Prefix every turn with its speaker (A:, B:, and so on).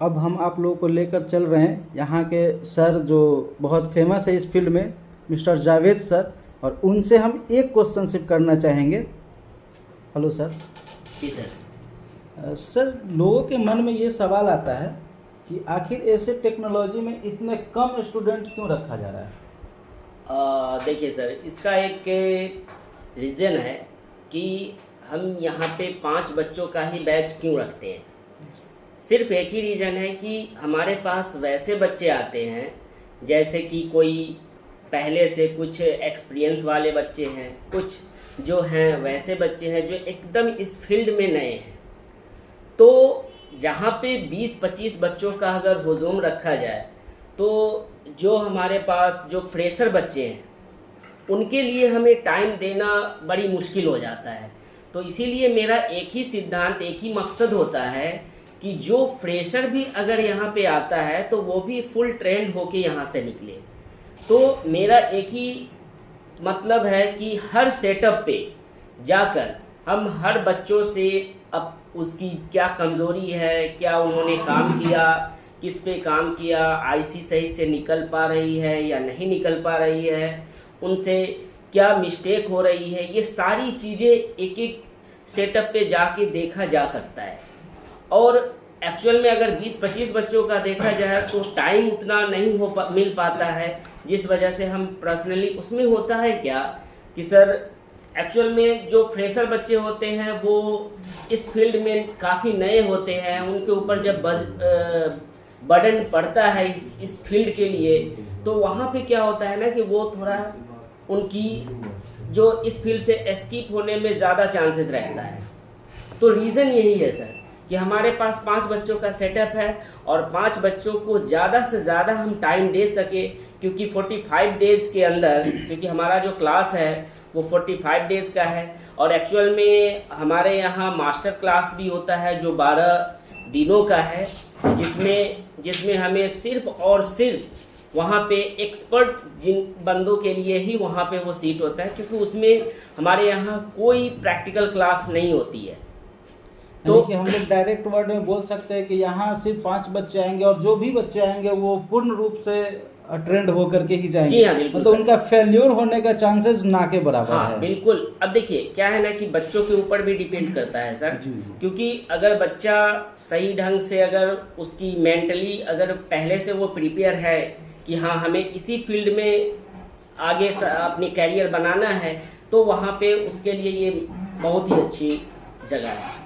A: अब हम आप लोगों को लेकर चल रहे हैं यहाँ के सर जो बहुत फेमस है इस फील्ड में, मिस्टर जावेद सर, और उनसे हम एक क्वेश्चन सिर्फ करना चाहेंगे। Hello sir.
B: जी सर।
A: सर, लोगों के मन में ये सवाल आता है कि आखिर ऐसे टेक्नोलॉजी में इतने कम स्टूडेंट क्यों रखा जा रहा है?
B: देखिए सर, इसका एक रीज़न है कि हम यहाँ पे 5 बच्चों का ही बैच क्यों रखते हैं। सिर्फ एक ही रीज़न है कि हमारे पास वैसे बच्चे आते हैं जैसे कि कोई पहले से कुछ एक्सपीरियंस वाले बच्चे हैं, कुछ जो हैं वैसे बच्चे हैं जो एकदम इस फील्ड में नए हैं। तो जहाँ पे 20-25 बच्चों का अगर हुजूम रखा जाए तो जो हमारे पास जो फ्रेशर बच्चे हैं उनके लिए हमें टाइम देना बड़ी मुश्किल हो जाता है। तो इसीलिए मेरा एक ही सिद्धांत, एक ही मकसद होता है कि जो फ्रेशर भी अगर यहाँ पे आता है तो वो भी फुल ट्रेंड होके यहाँ से निकले। तो मेरा एक ही मतलब है कि हर सेटअप पे जाकर हम हर बच्चों से अब उसकी क्या कमज़ोरी है, क्या उन्होंने काम किया, किस पे काम किया, आईसी सही से निकल पा रही है या नहीं निकल पा रही है, उनसे क्या मिस्टेक हो रही है, ये सारी चीज़ें एक एक सेटअप पे जाके देखा जा सकता है। और एक्चुअल में अगर 20-25 बच्चों का देखा जाए तो टाइम उतना नहीं मिल पाता है, जिस वजह से हम पर्सनली उसमें होता है क्या कि सर एक्चुअल में जो फ्रेशर बच्चे होते हैं वो इस फील्ड में काफ़ी नए होते हैं, उनके ऊपर जब बर्डन पड़ता है इस फील्ड के लिए, तो वहाँ पे क्या होता है ना कि वो थोड़ा उनकी जो इस फील्ड से एस्केप होने में ज़्यादा चांसेस रहता है। तो रीज़न यही है सर कि हमारे पास 5 बच्चों का सेटअप है और 5 बच्चों को ज़्यादा से ज़्यादा हम टाइम दे सके, क्योंकि 45 डेज़ के अंदर, क्योंकि हमारा जो क्लास है वो 45 डेज़ का है और एक्चुअल में हमारे यहाँ मास्टर क्लास भी होता है जो 12 दिनों का है, जिसमें हमें सिर्फ और सिर्फ वहाँ पे एक्सपर्ट जिन बंदों के लिए ही वहाँ पे वो सीट होता है, क्योंकि उसमें हमारे यहाँ कोई प्रैक्टिकल क्लास नहीं होती है।
A: तो कि हम लोग डायरेक्ट वर्ड में बोल सकते हैं कि यहाँ सिर्फ 5 बच्चे आएंगे और जो भी बच्चे आएंगे वो पूर्ण रूप से ट्रेंड होकर के ही जाएंगे।
B: जी हाँ, बिल्कुल।
A: मतलब उनका फेल्योर होने का चांसेस ना के बराबर
B: हाँ,
A: है।
B: बिल्कुल। अब देखिए क्या है ना कि बच्चों के ऊपर भी डिपेंड करता है सर, क्योंकि अगर बच्चा सही ढंग से अगर उसकी मेंटली अगर पहले से वो प्रिपेयर है कि हाँ हमें इसी फील्ड में आगे अपनी कैरियर बनाना है, तो वहाँ पे उसके लिए ये बहुत ही अच्छी जगह है।